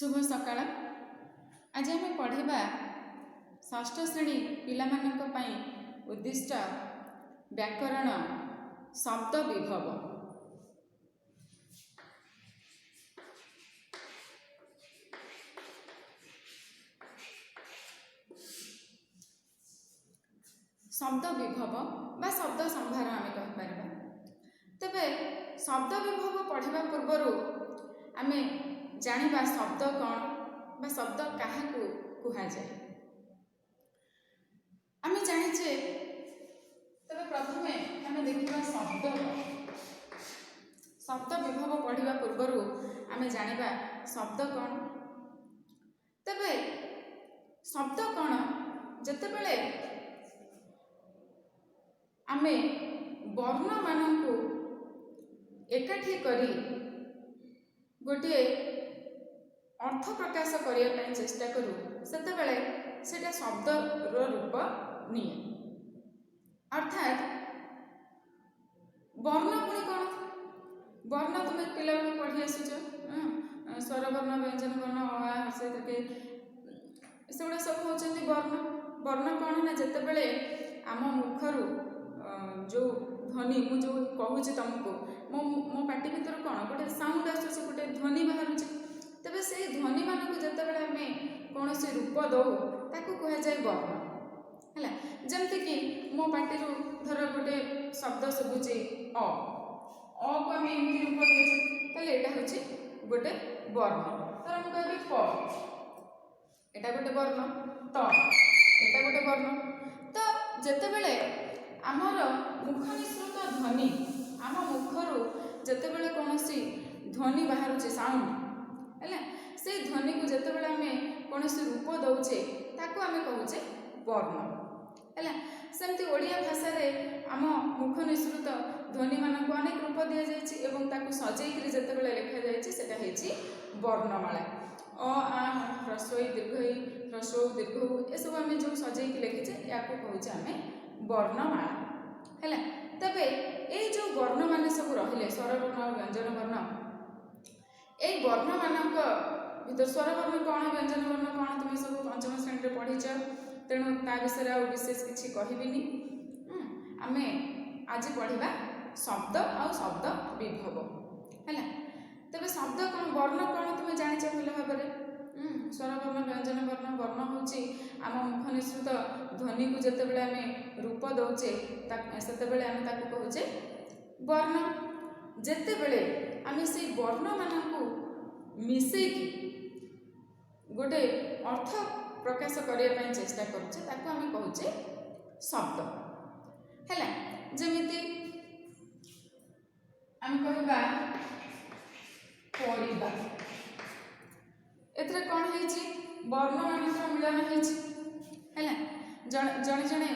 शुभ सकाळ। आज आम पढ़ा षष्ठ श्रेणी पिलामानंक पई उद्दिष्ट व्याकरण शब्द विभव। शब्द विभव बा शब्द संभार आम कहीपर। तेबे शब्द विभव पढ़ा पूर्व आम जानिबा शब्द कौन बा शब्द क्या कहुए। आम जाचे तेज प्रथम आम देखा शब्द शब्द विभव पढ़ा पूर्व आम जानिबा शब्द कौन। तेबे शब्द कौन जितेबले आम वर्ण मानू एकाठी करी गोटे अर्थ प्रकाश करने चेष्टा करूँ सेतेबेले सेटा शब्दर रूप निये। अर्थात वर्ण पुणी कौन वर्ण तुम पिला पढ़ी आसुच स्वर वर्ण व्यंजन वर्ण सेगुड़ा सब होती वर्ण। वर्ण कौन ना जितेबले आम मुखर जो ध्वनि मु जो कहूँ तुमको मो पाटी भर कौन गोटे साउंड आसूँ गोटे ध्वनि बाहर। तेबे से ध्वनि मानक जितेबाला आम कौन रूप दौ ताकू कहुए वर्ण है। जमती कि मो पार्टी धर गोटे शब्द शुभुचे अ को आम एमती रूप देते यहाँ हूँ गोटे वर्ण। धर मुझे प एटा गोटे वर्ण त एटा गोटे वर्ण। तो जितेबले आमर मुख निसृत ध्वनि आम मुखर जितेबले कौन ध्वनि बाहर साउंड है से ध्वनि को जितेबले आम कौन रूप दौचे ताकू आम कहूचे वर्ण है। सेमती ओडिया भाषा रे आम मुख निसृत ध्वनि मानक अनेक रूप दि जाती सजेक जितेबले लिखा जाए वर्णमाला अ आ ह्रस्व दीर्घ ह्रस्व दीर्घ यू आम जो सजेक लिखीचे या कहूचे आम वर्णमाला है। तेबे ये जो वर्ण मान सब रहिले स्वर वर्ण और व्यंजन वर्ण ये वर्ण मानक भर स्वर वर्ण कौन व्यंजन वर्ण कौन तुम सब पंचम श्रेणी में पढ़ीच तेणु ता विषय आ विशेष किसी कहबी। आम आज पढ़ा शब्द और शब्द विभव है। तेबे शब्द कौन वर्ण कौन तुम जाच भल भाव स्वर वर्ण व्यंजन वर्ण वर्ण हूँ आम मुख निसृत ध्वनि को जितेबले आम रूप दौचे सेतेबले आम ताकू कहूचे वर्ण। जितेबले आम से वर्ण मानू मिसेकी गोटे अर्थ प्रकाश करने चेष्टा करुचे ताकू आम कहूचे शब्द है। जमिति आम कहबा परिबा एथरे कौन है वर्ण मानक मिलन है। जड़े जड़े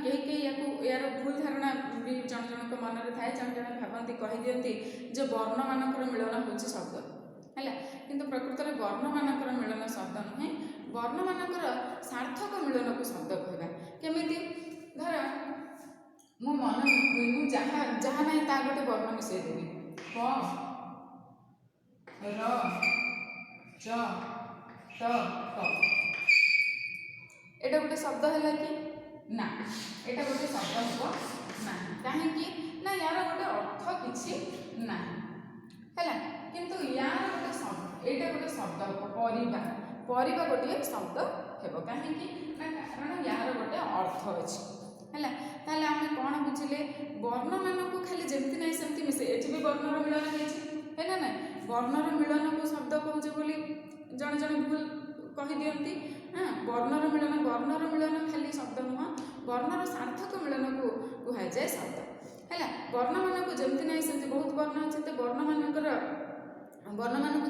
कहीं यार भूल धारणा भी जन जन मन में थाए जन जन भावती कहीदिंती जो वर्ण मानक मिलन हो शब्द है किंतु प्रकृत में वर्ण मानक मिलन शब्द नुहे वर्ण मानक सार्थक मिलन को शब्द कहवा केमिति। धर मो मन जहाँ जहाँ ना ता गोटे वर्ण मिसईदेवी प र च त क एटा गोटे शब्द है कि ना एटा गोटे शब्द हो ना कहीं ना यार गोटे अर्थ किसी ना है किंतु यार गोटे शब्द एटा गोटे शब्द परिबा परिबा गोटे शब्द हेबो कहीं ना कारण यार गोटे अर्थ अच्छी है। ताले आम कौन बुझिले वर्ण मानक खाली जमती ना सेमती मिसे ये भी वर्णर मिलन है ना वर्णर मिलन को शब्द कहूचे बोली जड़े जड़े भूल कहीदिंती वर्णर मिलन खाली शब्द नुह वर्णर सार्थक मिलन को कहुए शब्द है। वर्ण मानक जमती ना सेमती बहुत वर्ण अच्छे वर्ण मानक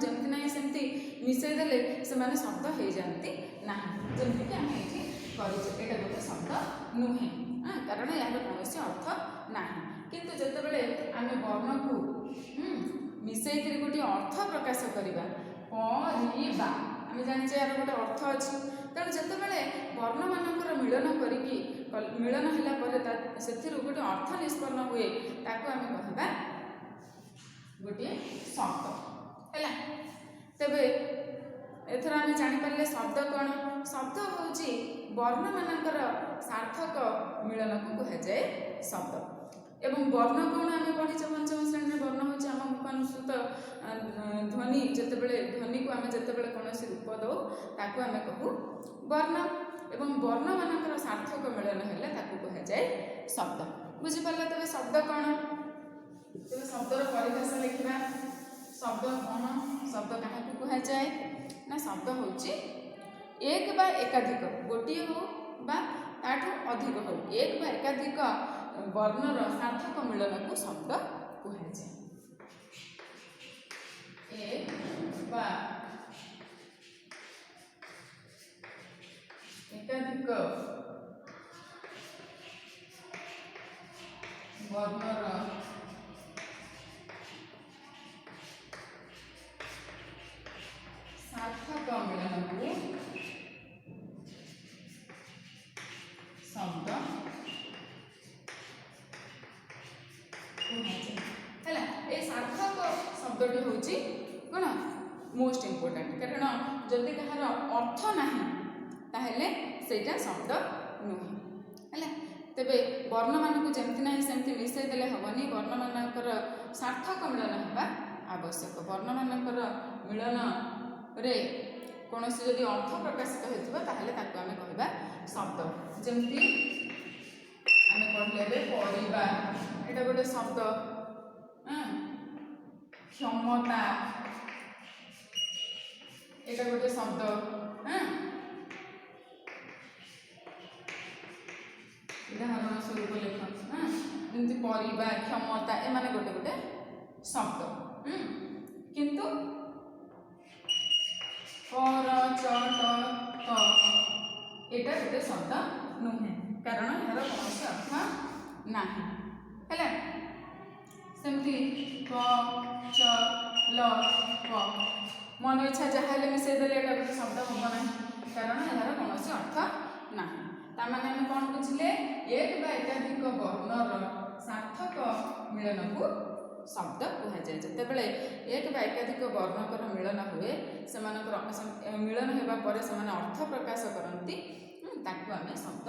जमती ना सेमती मिसईदेले से शब्द हो जाती ना जमीक आम ये करें गोटे शब्द नुहे कारण यार कौन अर्थ ना किंतु जितेबले आम वर्ण को मिसईक गोटे अर्थ प्रकाश करवा परिबा आम जाने यार गोटे अर्थ अच्छी तेणु जितेबले वर्ण मानक मिलन करी मिलन है से गोटे अर्थ निष्पन्न हुए ताकू आम कहवा गोटे शब्द है। तेबे एथर आम जापर शब्द कौन शब्द हूँ वर्ण मानकर सार्थक मिलन को कहुए शब्द एवं वर्ण कौन आम पढ़ीचे पंचम श्रेणी वर्ण हूँ आम मुखानुसृत ध्वनि जितेबले ध्वनि को आम जितेबले कौन रूप दौ ताकू आम कहू वर्ण एवं वर्ण मानकर सार्थक मिलन है कहुए शब्द बुझिपारे तेज शब्द कौन तेज शब्दर परिभाषा लिखा शब्द कौन शब्द क्या कहुए ना शब्द हूँ एक बा एकाधिक गोटे हो ताठू अधिक हो एक बा एकाधिक वर्णर सार्थक मिलन को शब्द कहुए एक बा एकाधिक वर्णर सार्थक मिलन को शब्द है सार्थक शब्दटी हूँ कौन मोस्ट इम्पोर्टेंट कारण जदि कहार अर्थ ना ताहले सेटा शब्द नुहे है तेरे वर्ण मान को जमती ना सेमती मिसईदे हेनी वर्ण मानकर सार्थक मिलन होगा आवश्यक वर्ण मानकर मिलन रे कौन जदि अर्थ प्रकाशित होता आम कहवा शब्द जमती आम कहले परिवा एटा गोटे शब्द क्षमता एटा गोटे शब्द उदाहरण स्वरूप लिख जमी परिवा क्षमता एमाने गोटे गोटे शब्द किंतु पर चट एटा गोटे शब्द नुहे कारण यार कौन अर्थ ना है सेमती क च ल क मन इच्छा जहाँ मिसईदे एटा गोटे शब्द हम ना कारण यार कौन अर्थ ना ताने आम कौन बुझे एक बा एकाधिक वर्णर सार्थक मिलन को शब्द कहुए जितेबले एक बा एकाधिक वर्णकर मिलन हुए से मिलन होगापर से अर्थ प्रकाश करती ताकू आम शब्द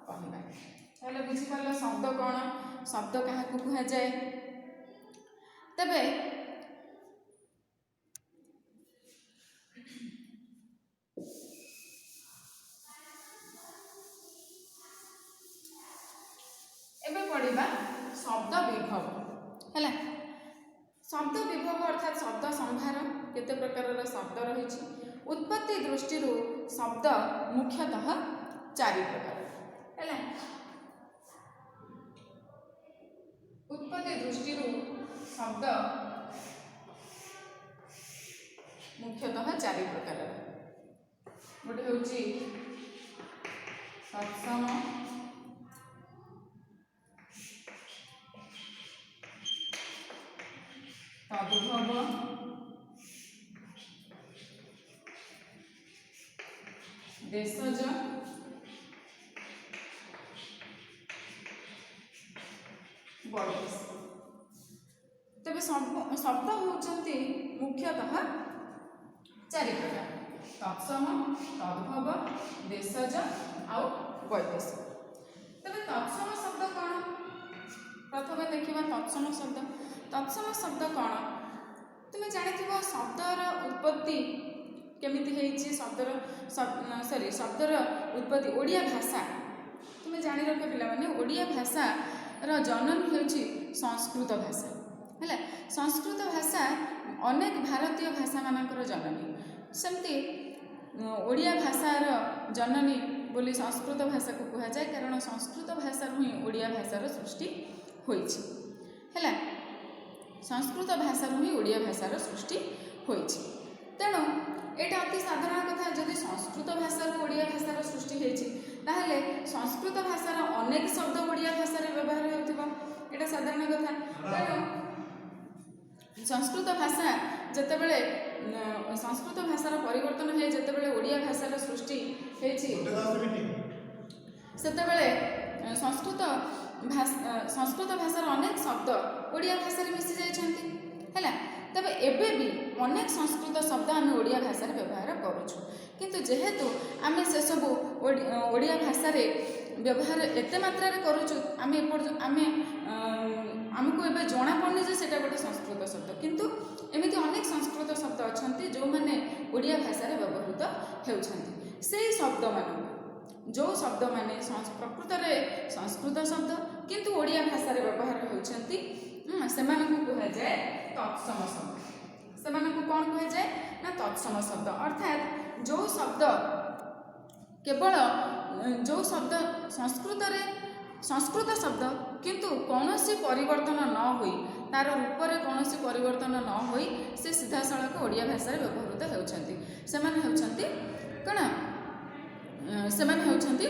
कहवा बुझिपार शब्द कौन शब्द क्या कहुए तेबे पढ़ा शब्द विभव है शब्द विभव अर्थात शब्द संभार केते प्रकार शब्द रही उत्पत्ति दृष्टि शब्द मुख्यतः 4 प्रकार है उत्पत्ति दृष्टि शब्द मुख्यतः 4 प्रकार गोटे हूँ तत्सम तदुद्भव देशज बॉडीज तेज शब्द होती मुख्यतः 4 प्रकार तत्सम तद्भव देशज आउ वैदेशिक तेज तत्सम शब्द कौन प्रथम देखा तत्सम शब्द कौन तुम्हें जानी शब्दर उत्पत्ति केमिति है शब्दर सॉरी शब्दर उत्पत्ति ओडिया भाषा तुम्हें जानी रख पे ओडिया भाषार जननी हूँ संस्कृत भाषा है संस्कृत भाषा अनेक भारतीय भाषा मानकर जननी सेमती ओडिया भाषार जननी बोली संस्कृत भाषा को कहुए कारण संस्कृत भाषा ही ओडिया भाषार सृष्टि होइछि है संस्कृत भाषा ही ओडिया भाषार सृष्टि होइछि तेणु एटा अति साधारण कथा जदि संस्कृत भाषा ओडिया भाषार सृष्टि होइछि संस्कृत भाषार अनेक शब्द ओडिया भाषा व्यवहार होउथिबो एटा साधारण कथा तेणु संस्कृत भाषा जेतेबेले संस्कृत भाषार परिवर्तन है जेतेबेले ओडिया भाषार सृष्टि होइछि सेतेबेले संस्कृत भाषार अनेक शब्द ओडिया भाषा मिसी जाइछन्ति हैला ତେବେ ଏବେ ବି ଅନେକ ସଂସ୍କୃତ ଶବ୍ଦ ଆମେ ଓଡ଼ିଆ ଭାଷାରେ ବ୍ୟବହାର କରୁଛୁ, କିନ୍ତୁ ଯେହେତୁ ଆମେ ସେସବୁ ଓଡ଼ିଆ ଭାଷାରେ ବ୍ୟବହାର ଏତେ ମାତ୍ରାରେ କରୁଛୁ ଆମକୁ ଏବେ ଜଣାପଡ଼ୁନି ଯେ ସେଇଟା ଗୋଟେ ସଂସ୍କୃତ ଶବ୍ଦ, କିନ୍ତୁ ଏମିତି ଅନେକ ସଂସ୍କୃତ ଶବ୍ଦ ଅଛନ୍ତି ଯେଉଁମାନେ ଓଡ଼ିଆ ଭାଷାରେ ବ୍ୟବହୃତ ହେଉଛନ୍ତି। ସେଇ ଶବ୍ଦମାନଙ୍କୁ ଯେଉଁ ଶବ୍ଦମାନେ ପ୍ରକୃତରେ ସଂସ୍କୃତ ଶବ୍ଦ କିନ୍ତୁ ଓଡ଼ିଆ ଭାଷାରେ ବ୍ୟବହାର ହେଉଛନ୍ତି ସେମାନଙ୍କୁ କୁହାଯାଏ ତତ୍ସମ ଶବ୍ଦ। ସେମାନଙ୍କୁ କ'ଣ କୁହାଯାଏ ନା ତତ୍ସମ ଶବ୍ଦ, ଅର୍ଥାତ୍ ଯେଉଁ ଶବ୍ଦ କେବଳ ଯେଉଁ ଶବ୍ଦ ସଂସ୍କୃତ ଶବ୍ଦ କିନ୍ତୁ କୌଣସି ପରିବର୍ତ୍ତନ ନ ହୋଇ ତାର ରୂପରେ କୌଣସି ପରିବର୍ତ୍ତନ ନ ହୋଇ ସେ ସିଧାସଳଖ ଓଡ଼ିଆ ଭାଷାରେ ବ୍ୟବହୃତ ହେଉଛନ୍ତି, ସେମାନେ ହେଉଛନ୍ତି କ'ଣ? ସେମାନେ ହେଉଛନ୍ତି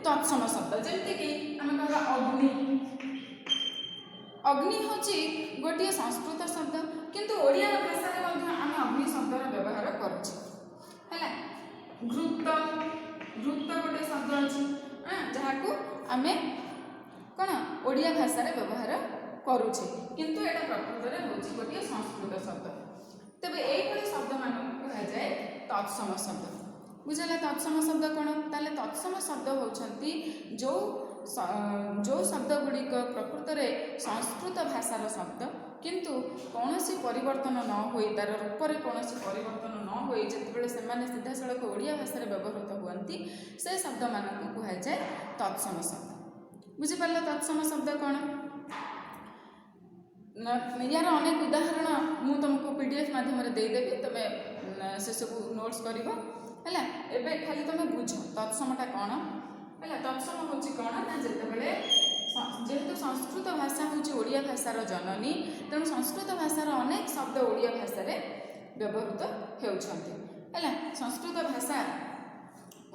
ତତ୍ସମ ଶବ୍ଦ। ଯେମିତିକି ଆମେ କହିବା ଅଗ୍ନି। ଅଗ୍ନି ହେଉଛି ଗୋଟିଏ ସଂସ୍କୃତ ଶବ୍ଦ କିନ୍ତୁ ଓଡ଼ିଆ ଭାଷାରେ ମଧ୍ୟ ଆମେ ଅଗ୍ନି ଶବ୍ଦର ବ୍ୟବହାର କରୁଛେ, ହେଲା। ଘୃତ ଗୋଟେ ଶବ୍ଦ ଅଛି ଯାହାକୁ ଆମେ କ'ଣ ଓଡ଼ିଆ ଭାଷାରେ ବ୍ୟବହାର କରୁଛେ, କିନ୍ତୁ ଏଇଟା ପ୍ରକୃତରେ ହେଉଛି ଗୋଟିଏ ସଂସ୍କୃତ ଶବ୍ଦ। ତେବେ ଏଇଭଳି ଶବ୍ଦମାନଙ୍କୁ କୁହାଯାଏ ତତ୍ସମ ଶବ୍ଦ। ବୁଝିଲା ତତ୍ସମ ଶବ୍ଦ କ'ଣ? ତାହେଲେ ତତ୍ସମ ଶବ୍ଦ ହେଉଛନ୍ତି ଯେଉଁ ଶବ୍ଦ ଗୁଡ଼ିକ ପ୍ରକୃତରେ ସଂସ୍କୃତ ଭାଷାର ଶବ୍ଦ କିନ୍ତୁ କୌଣସି ପରିବର୍ତ୍ତନ ନ ହୋଇ ତାର ରୂପରେ କୌଣସି ପରିବର୍ତ୍ତନ ନ ହୋଇ ଯେତେବେଳେ ସେମାନେ ସିଧାସଳଖ ଓଡ଼ିଆ ଭାଷାରେ ବ୍ୟବହୃତ ହୁଅନ୍ତି ସେ ଶବ୍ଦମାନଙ୍କୁ କୁହାଯାଏ ତତ୍ସମ ଶବ୍ଦ। ବୁଝିପାରିଲ ତତ୍ସମ ଶବ୍ଦ କ'ଣ? यार अनेक उदाहरण मु तुमको पीडीएफ माध्यम देदेवि तुम से सब नोट्स कर खाली तुम बुझ तत्समटा कौन है। तत्सम हूँ कौन ना जितेबले जेहेतु संस्कृत भाषा हूँ ओडिया भाषार जननी तेणु संस्कृत भाषार अनेक शब्द ओडिया भाषा व्यवहृत होती संस्कृत भाषा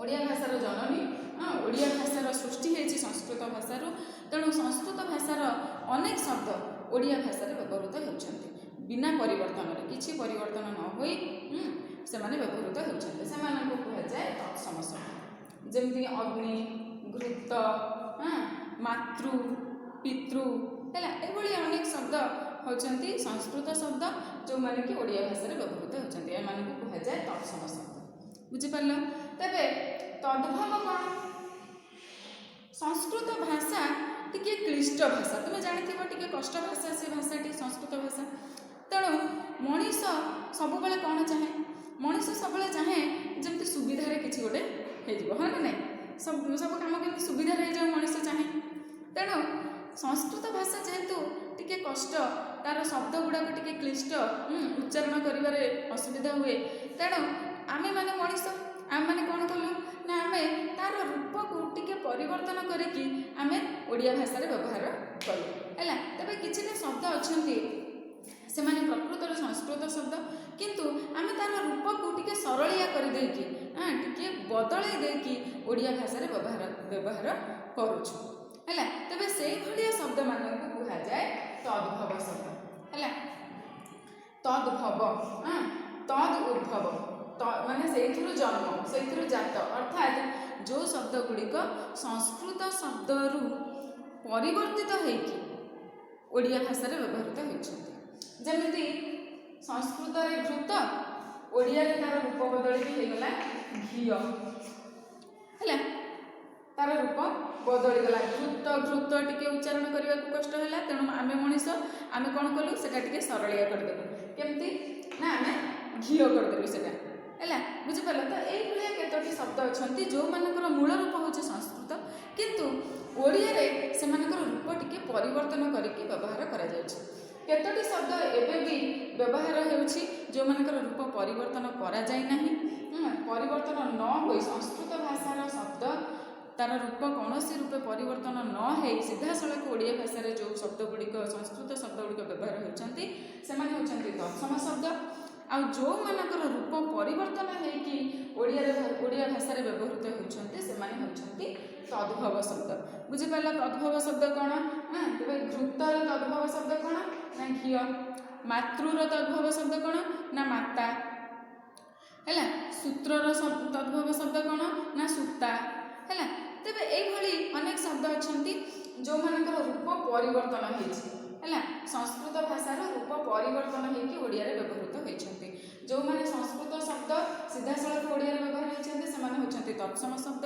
ओडिया भाषार जननी ओडिया भाषार सृष्टि होती संस्कृत भाषार तेणु संस्कृत भाषार अनेक शब्द ओडिया भाषा व्यवहृत होती बिना परिवर्तन किसी परिवर्तन न होई से व्यवहृत होती कहुए तत्सम शब्द जमी अग्नि घृत मातृ पितृ है ये अनेक शब्द होती संस्कृत शब्द जो मैंने कि ओडिया भाषा व्यवहृत होती एम कहुए तत्सम शब्द बुझिपार। तेरे तद्भव कौन संस्कृत भाषा टिके क्लिष्ट भाषा तुम जानी टे कष्ट भाषा से भाषाटी संस्कृत भाषा तेणु मनीष सब कौन चाहे मनीष सब चाहे जमी सुविधा किसी गोटे हो हाँ ना नहीं सब कम के सुविधा मनीष चाहे तेणु संस्कृत भाषा जेहेतु टिके कष्ट तार शब्द गुड़ाक टिके क्लिष्ट उच्चारण कर असुविधा हुए तेणु आमे माने मनीष आम मैंने कौन कलु ना आम तार रूप को टिके परिवर्तन करके आम ओडिया भाषा व्यवहार कलु है। तेरे किसी शब्द अच्छा से प्रकृतर संस्कृत शब्द किंतु आम तार रूप को टिके सरलिया कर देकी टिके बदल देकी ओडिया भाषा व्यवहार करुछु है। तेरे से भाया शब्द मानक कहुए तद्भव शब्द है। तद्भव तद उद्भव माने से जन्म से जात अर्थात जो शब्द गुड़िक संस्कृत शब्द रु परिवर्तित होगी ओडिया भाषा व्यवहृत होती जमी संस्कृत घृत ओडिया तार रूप बदल होगला घी है तार रूप बदलीगला घृत घृत टी उच्चारण करने को कष्ट है तेणु आम मनीष आम कौन कलु से सरलिया करदेलु केमती ना आम घी करदेलु से है बुझिपार। तो ये केतोटी शब्द अच्छा जो मानकर मूल रूप हूँ संस्कृत किंतु ओडिया से रूप टिके परिवर्तन करके व्यवहार करोटी शब्द एवं भी व्यवहार होची जो मानकर रूप परिवर्तन करा जाए नहीं परिवर्तन न हो संस्कृत भाषार शब्द तार रूप कौन सी रूपे परिवर्तन न हो सीधा सड़क ओडिया भाषा जो शब्द गुड़िक संस्कृत शब्द गुड़िक व्यवहार होती से तत्सम शब्द आ जो मानकर रूप परिवर्तन होगी ओडिया भाषा व्यवहृत होती तद्भव शब्द बुझिपार। तद्भव शब्द कौन तेरे घृतर तद्भव शब्द कौन ना घी मातृर तद्भव शब्द कौन ना माता है सूत्रर तद्भव शब्द कौन ना सूता है। तेरे ये अनेक शब्द अच्छा जो मानकर रूप परिवर्तन है ସଂସ୍କୃତ ଭାଷାର ରୂପ ପରିବର୍ତ୍ତନ ହେଇକି ଓଡ଼ିଆରେ ବ୍ୟବହୃତ ହୋଇଛନ୍ତି। ଯେଉଁମାନେ ସଂସ୍କୃତ ଶବ୍ଦ ସିଧାସଳଖ ଓଡ଼ିଆରେ ବ୍ୟବହାର ହୋଇଛନ୍ତି ସେମାନେ ହେଉଛନ୍ତି ତତ୍ସମ ଶବ୍ଦ।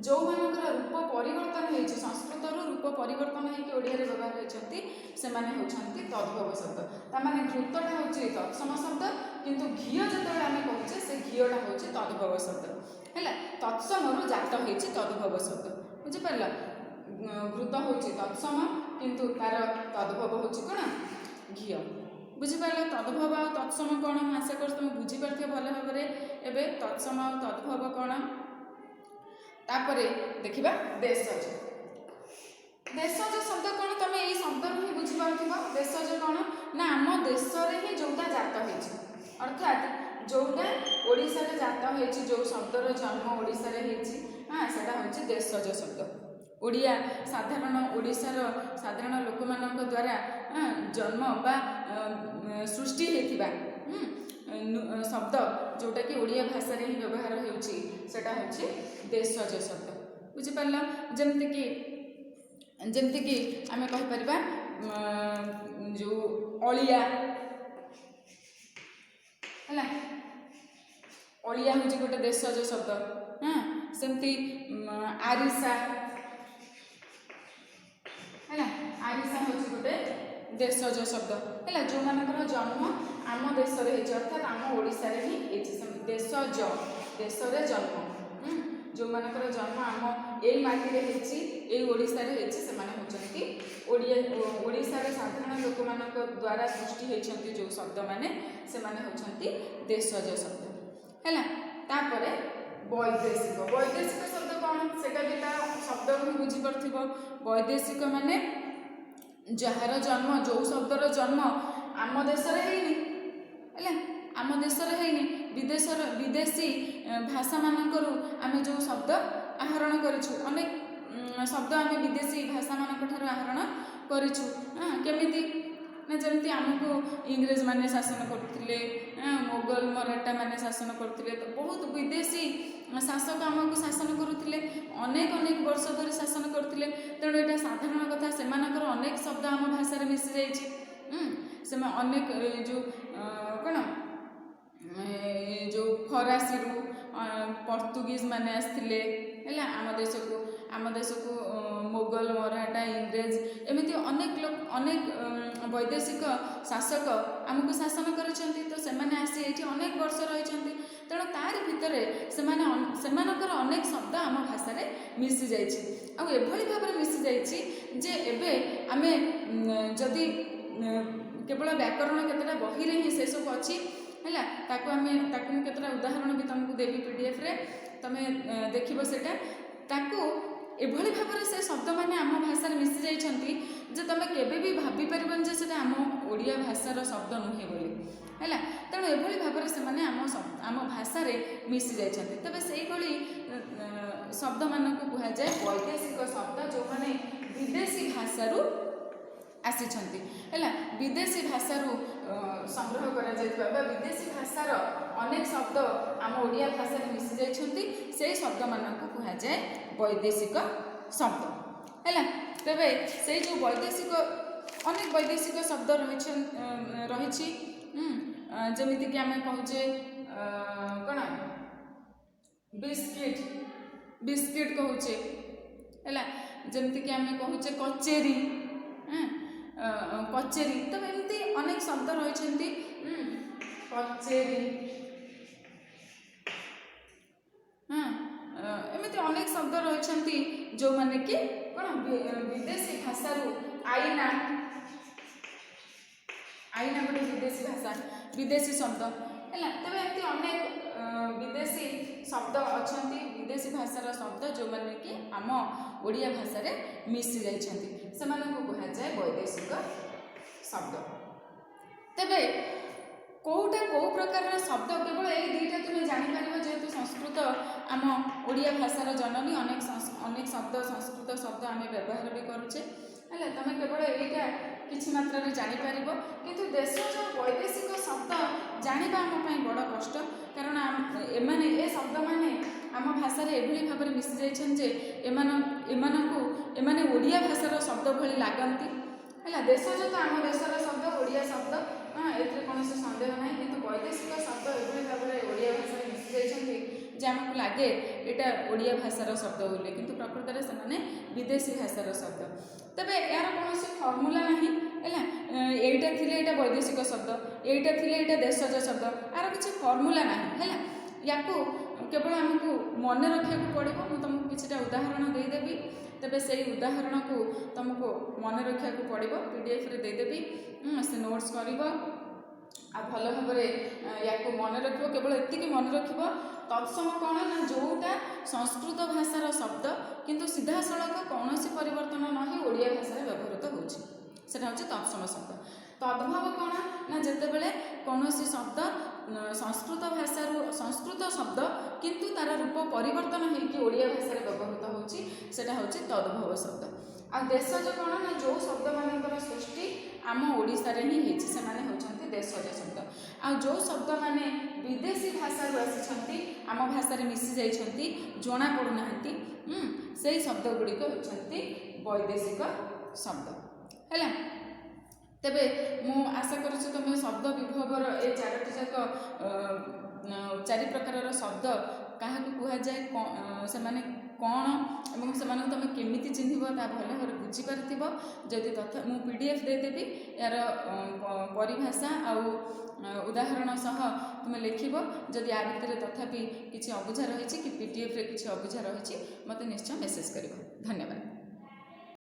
ଯେଉଁମାନଙ୍କର ରୂପ ପରିବର୍ତ୍ତନ ହେଇଛି, ସଂସ୍କୃତରୁ ରୂପ ପରିବର୍ତ୍ତନ ହେଇକି ଓଡ଼ିଆରେ ବ୍ୟବହାର ହୋଇଛନ୍ତି ସେମାନେ ହେଉଛନ୍ତି ତଦ୍ଭବ ଶବ୍ଦ। ତାମାନେ ଘୃତଟା ହେଉଛି ତତ୍ସମ ଶବ୍ଦ, କିନ୍ତୁ ଘିଅ ଯେତେବେଳେ ଆମେ କହୁଛେ ସେ ଘିଅଟା ହେଉଛି ତଦ୍ଭବ ଶବ୍ଦ ହେଲା। ତତ୍ସମରୁ ଜାତ ହେଇଛି ତଦ୍ଭବ ଶବ୍ଦ, ବୁଝିପାରିଲ। ଘୃତ ହେଉଛି ତତ୍ସମ, କିନ୍ତୁ ତାର ତଦ୍ଭବ ହେଉଛି କ'ଣ? ଘିଅ। ବୁଝିପାରିଲ ତଦ୍ଭବ ଆଉ ତତ୍ସମ କ'ଣ? ମୁଁ ଆଶା କରୁଛି ତୁମେ ବୁଝିପାରୁଥିବ ଭଲ ଭାବରେ। ଏବେ ତତ୍ସମ ଆଉ ତଦ୍ଭବ କ'ଣ? ତାପରେ ଦେଖିବା ଦେଶଜ। ଦେଶଜ ଶବ୍ଦ କ'ଣ? ତମେ ଏଇ ଶବ୍ଦରୁ ହିଁ ବୁଝିପାରୁଥିବ। ଦେଶଜ କ'ଣ ନା ଆମ ଦେଶରେ ହିଁ ଯେଉଁଟା ଜାତ ହେଇଛି, ଅର୍ଥାତ୍ ଯେଉଁଟା ଓଡ଼ିଶାରେ ଜାତ ହେଇଛି, ଯେଉଁ ଶବ୍ଦର ଜନ୍ମ ଓଡ଼ିଶାରେ ହେଇଛି, ସେଟା ହେଉଛି ଦେଶଜ ଶବ୍ଦ। ଓଡ଼ିଆ ସାଧାରଣ ଓଡ଼ିଶାର ସାଧାରଣ ଲୋକମାନଙ୍କ ଦ୍ୱାରା ଜନ୍ମ ବା ସୃଷ୍ଟି ହେଇଥିବା ଶବ୍ଦ ଯେଉଁଟାକି ଓଡ଼ିଆ ଭାଷାରେ ହିଁ ବ୍ୟବହାର ହେଉଛି ସେଟା ହେଉଛି ଦେଶଜ ଶବ୍ଦ, ବୁଝିପାରିଲ। ଯେମିତିକି ଆମେ କହିପାରିବା ଯେଉଁ ଅଳିଆ ହେଲା, ଅଳିଆ ହେଉଛି ଗୋଟେ ଦେଶଜ ଶବ୍ଦ। ସେମିତି ଆରିସା ହେଲା, ଆରିସା ହେଉଛି ଗୋଟେ ଦେଶଜ ଶବ୍ଦ ହେଲା। ଯେଉଁମାନଙ୍କର ଜନ୍ମ ଆମ ଦେଶରେ ହେଇଛି, ଅର୍ଥାତ୍ ଆମ ଓଡ଼ିଶାରେ ହିଁ ହେଇଛି, ଦେଶଜ ଦେଶରେ ଜନ୍ମ। ଯେଉଁମାନଙ୍କର ଜନ୍ମ ଆମ ଏଇ ମାଟିରେ ହେଇଛି, ଏଇ ଓଡ଼ିଶାରେ ହେଇଛି, ସେମାନେ ହେଉଛନ୍ତି ଓଡ଼ିଶାର ସାଧାରଣ ଲୋକମାନଙ୍କ ଦ୍ୱାରା ସୃଷ୍ଟି ହେଇଛନ୍ତି ଯେଉଁ ଶବ୍ଦମାନେ, ସେମାନେ ହେଉଛନ୍ତି ଦେଶଜ ଶବ୍ଦ ହେଲା। ତାପରେ ବୈଦେଶିକ। ବୈଦେଶିକ ଶବ୍ଦ କ'ଣ? ସେଇଟା ବି ତା ଶବ୍ଦକୁ ହିଁ ବୁଝିପାରୁଥିବ। ବୈଦେଶିକ ମାନେ ଯାହାର ଜନ୍ମ, ଯେଉଁ ଶବ୍ଦର ଜନ୍ମ ଆମ ଦେଶରେ ହେଇନି ହେଲା, ଆମ ଦେଶରେ ହେଇନି, ବିଦେଶୀ ଭାଷାମାନଙ୍କରୁ ଆମେ ଯେଉଁ ଶବ୍ଦ ଆହରଣ କରିଛୁ, ଅନେକ ଶବ୍ଦ ଆମେ ବିଦେଶୀ ଭାଷାମାନଙ୍କ ଠାରୁ ଆହରଣ କରିଛୁ। କେମିତି ନା ଯେମିତି ଆମକୁ ଇଂରେଜମାନେ ଶାସନ କରୁଥିଲେ, ମୋଗଲ ମରାଠା ମାନେ ଶାସନ କରୁଥିଲେ, ତ ବହୁତ ବିଦେଶୀ ଶାସକ ଆମକୁ ଶାସନ କରୁଥିଲେ, ଅନେକ ବର୍ଷ ଧରି ଶାସନ କରୁଥିଲେ। ତେଣୁ ଏଇଟା ସାଧାରଣ କଥା, ସେମାନଙ୍କର ଅନେକ ଶବ୍ଦ ଆମ ଭାଷାରେ ମିଶିଯାଇଛି। ସେମାନେ ଅନେକ ଯେଉଁ କ'ଣ ଯେଉଁ ଫରାସୀରୁ ପର୍ତ୍ତୁଗୀଜ ମାନେ ଆସିଥିଲେ ହେଲା ଆମ ଦେଶକୁ ମୋଗଲ ମରାଠା ଇଂରେଜ ଏମିତି ଅନେକ ବୈଦେଶିକ ଶାସକ ଆମକୁ ଶାସନ କରିଛନ୍ତି। ତ ସେମାନେ ଆସି ଏଇଠି ଅନେକ ବର୍ଷ ରହିଛନ୍ତି। ତେଣୁ ତାରି ଭିତରେ ସେମାନଙ୍କର ଅନେକ ଶବ୍ଦ ଆମ ଭାଷାରେ ମିଶିଯାଇଛି, ଆଉ ଏଭଳି ଭାବରେ ମିଶିଯାଇଛି ଯେ ଏବେ ଆମେ ଯଦି କେବଳ ବ୍ୟାକରଣ କେତେଟା ବହିରେ ହିଁ ସେସବୁ ଅଛି ହେଲା, ତାକୁ ମୁଁ କେତେଟା ଉଦାହରଣ ବି ତୁମକୁ ଦେବି ପିଡ଼ିଏଫ୍ରେ, ତୁମେ ଦେଖିବ ସେଇଟା। ତାକୁ ଏଭଳି ଭାବରେ ସେ ଶବ୍ଦମାନେ ଆମ ଭାଷାରେ ମିଶି ଯାଇଛନ୍ତି ଯେ ତୁମେ କେବେ ବି ଭାବିପାରିବନି ଯେ ସେଇଟା ଆମ ଓଡ଼ିଆ ଭାଷାର ଶବ୍ଦ ନୁହେଁ ବୋଲି ହେଲା। ତେଣୁ ଏଭଳି ଭାବରେ ସେମାନେ ଆମ ଭାଷାରେ ମିଶି ଯାଇଛନ୍ତି। ତେବେ ସେଇଭଳି ଶବ୍ଦମାନଙ୍କୁ କୁହାଯାଏ ବୈଦେଶିକ ଶବ୍ଦ, ଯେଉଁମାନେ ବିଦେଶୀ ଭାଷାରୁ ଆସିଛନ୍ତି ହେଲା। ବିଦେଶୀ ଭାଷାରୁ ସଂଗ୍ରହ କରାଯାଇଥିବା ବା ବିଦେଶୀ ଭାଷାର ଅନେକ ଶବ୍ଦ ଆମ ଓଡ଼ିଆ ଭାଷାରେ ମିଶି ଯାଇଛନ୍ତି, ସେହି ଶବ୍ଦମାନଙ୍କୁ କୁହାଯାଏ ବୈଦେଶିକ ଶବ୍ଦ ହେଲା। ତେବେ ସେଇ ଯେଉଁ ଅନେକ ବୈଦେଶିକ ଶବ୍ଦ ରହିଛି, ଯେମିତିକି ଆମେ କହୁଛେ କ'ଣ ବିସ୍କିଟ୍ କହୁଛେ ହେଲା, ଯେମିତିକି ଆମେ କହୁଛେ କଚେରୀ ତ ଏମିତି ଅନେକ ଶବ୍ଦ ରହିଛନ୍ତି। କଚେରୀ ଏମିତି ଅନେକ ଶବ୍ଦ ରହିଛନ୍ତି ଯେଉଁମାନେ କି କ'ଣ ବିଦେଶୀ ଭାଷାରୁ ଆଇନା ଗୋଟେ ବିଦେଶୀ ଶବ୍ଦ ହେଲା। ତେବେ ଏମିତି ଅନେକ ବିଦେଶୀ ଶବ୍ଦ ଅଛନ୍ତି, ବିଦେଶୀ ଭାଷାର ଶବ୍ଦ ଯେଉଁମାନେ କି ଆମ ଓଡ଼ିଆ ଭାଷାରେ ମିଶି ଯାଇଛନ୍ତି, ସେମାନଙ୍କୁ କୁହାଯାଏ ବୈଦେଶିକ ଶବ୍ଦ। ତେବେ କେଉଁଟା କେଉଁ ପ୍ରକାରର ଶବ୍ଦ, କେବଳ ଏଇ ଦୁଇଟା ତୁମେ ଜାଣିପାରିବ, ଯେହେତୁ ସଂସ୍କୃତ ଆମ ଓଡ଼ିଆ ଭାଷାର ଜନନୀ, ଅନେକ ସଂସ୍କୃତ ଶବ୍ଦ ଆମେ ବ୍ୟବହାର ବି କରୁଛେ ହେଲା। ତୁମେ କେବଳ ଏଇଟା କିଛି ମାତ୍ରାରେ ଜାଣିପାରିବ, କିନ୍ତୁ ଦେଶଜ ବୈଦେଶିକ ଶବ୍ଦ ଜାଣିବା ଆମ ପାଇଁ ବଡ଼ କଷ୍ଟ, କାରଣ ଏ ଶବ୍ଦମାନେ ଆମ ଭାଷାରେ ଏଭଳି ଭାବରେ ମିଶି ଯାଇଛନ୍ତି ଯେ ଏମାନେ ଓଡ଼ିଆ ଭାଷାର ଶବ୍ଦ ଭଳି ଲାଗନ୍ତି ହେଲା। ଦେଶଜ ତ ଆମ ଦେଶର ଶବ୍ଦ, ଓଡ଼ିଆ ଶବ୍ଦ, ଏଥିରେ କୌଣସି ସନ୍ଦେହ ନାହିଁ। କିନ୍ତୁ ବୈଦେଶିକ ଶବ୍ଦ ଏଭଳି ଭାବରେ ଓଡ଼ିଆ ଭାଷାରେ ମିଶି ଯାଇଛନ୍ତି ଯେ ଆମକୁ ଲାଗେ ଏଇଟା ଓଡ଼ିଆ ଭାଷାର ଶବ୍ଦ ବୋଲି, କିନ୍ତୁ ପ୍ରକୃତରେ ସେମାନେ ବିଦେଶୀ ଭାଷାର ଶବ୍ଦ। ତେବେ ଏହାର କୌଣସି ଫର୍ମୁଲା ନାହିଁ ହେଲା। ଏଇଟା ଥିଲେ ଏଇଟା ବୈଦେଶିକ ଶବ୍ଦ, ଏଇଟା ଥିଲେ ଏଇଟା ଦେଶଜ ଶବ୍ଦ, ଏହାର କିଛି ଫର୍ମୁଲା ନାହିଁ ହେଲା। ୟାକୁ କେବଳ ଆମକୁ ମନେ ରଖିବାକୁ ପଡ଼ିବ। ମୁଁ ତୁମକୁ କିଛିଟା ଉଦାହରଣ ଦେଇଦେବି, ତେବେ ସେଇ ଉଦାହରଣକୁ ତୁମକୁ ମନେ ରଖିବାକୁ ପଡ଼ିବ। PDFରେ ଦେଇଦେବି, ସେ ନୋଟ୍ସ କରିବ ଆଉ ଭଲ ଭାବରେ ୟାକୁ ମନେ ରଖିବ। କେବଳ ଏତିକି ମନେ ରଖିବ, ତତ୍ସମ କ'ଣ ନା ଯେଉଁଟା ସଂସ୍କୃତ ଭାଷାର ଶବ୍ଦ କିନ୍ତୁ ସିଧାସଳଖ କୌଣସି ପରିବର୍ତ୍ତନ ନ ହୋଇ ଓଡ଼ିଆ ଭାଷାରେ ବ୍ୟବହୃତ ହେଉଛି, ସେଟା ହେଉଛି ତତ୍ସମ ଶବ୍ଦ। ତଦ୍ଭବ କ'ଣ ନା ଯେତେବେଳେ କୌଣସି ଶବ୍ଦ ସଂସ୍କୃତ ଭାଷାରୁ ସଂସ୍କୃତ ଶବ୍ଦ କିନ୍ତୁ ତାର ରୂପ ପରିବର୍ତ୍ତନ ହୋଇକି ଓଡ଼ିଆ ଭାଷାରେ ବ୍ୟବହୃତ ହେଉଛି, ସେଟା ହେଉଛି ତଦ୍ଭବ ଶବ୍ଦ। ଆଉ ଦେଶଜ କ'ଣ ନା ଯେଉଁ ଶବ୍ଦମାନଙ୍କର ସୃଷ୍ଟି ଆମ ଓଡ଼ିଶାରେ ହିଁ ହେଇଛି, ସେମାନେ ହେଉଛନ୍ତି ଦେଶଜ ଶବ୍ଦ। ଆଉ ଯେଉଁ ଶବ୍ଦମାନେ ବିଦେଶୀ ଭାଷାରୁ ଆସିଛନ୍ତି, ଆମ ଭାଷାରେ ମିଶି ଯାଇଛନ୍ତି, ଜଣାପଡ଼ୁନାହାନ୍ତି, ସେଇ ଶବ୍ଦ ଗୁଡ଼ିକ ହେଉଛନ୍ତି ବୈଦେଶିକ ଶବ୍ଦ ହେଲା। ତେବେ ମୁଁ ଆଶା କରୁଛି ତୁମେ ଶବ୍ଦ ବିଭବର ଏ ଚାରୋଟି ଯାକ ଚାରି ପ୍ରକାରର ଶବ୍ଦ କାହାକୁ କୁହାଯାଏ, ସେମାନେ କ'ଣ ଏବଂ ସେମାନଙ୍କୁ ତୁମେ କେମିତି ଚିହ୍ନିବ ତାହା ଭଲ ଭାବରେ ବୁଝିପାରିଥିବ। ଯଦି ତଥା ମୁଁ PDF ଦେଇଦେବି, ଏହାର ପରିଭାଷା ଆଉ ଉଦାହରଣ ସହ ତୁମେ ଲେଖିବ। ଯଦି ଆ ଭିତରେ ତଥାପି କିଛି ଅବୁଝା ରହିଛି କି PDFରେ କିଛି ଅବୁଝା ରହିଛି ମୋତେ ନିଶ୍ଚୟ ମେସେଜ୍ କରିବ। ଧନ୍ୟବାଦ।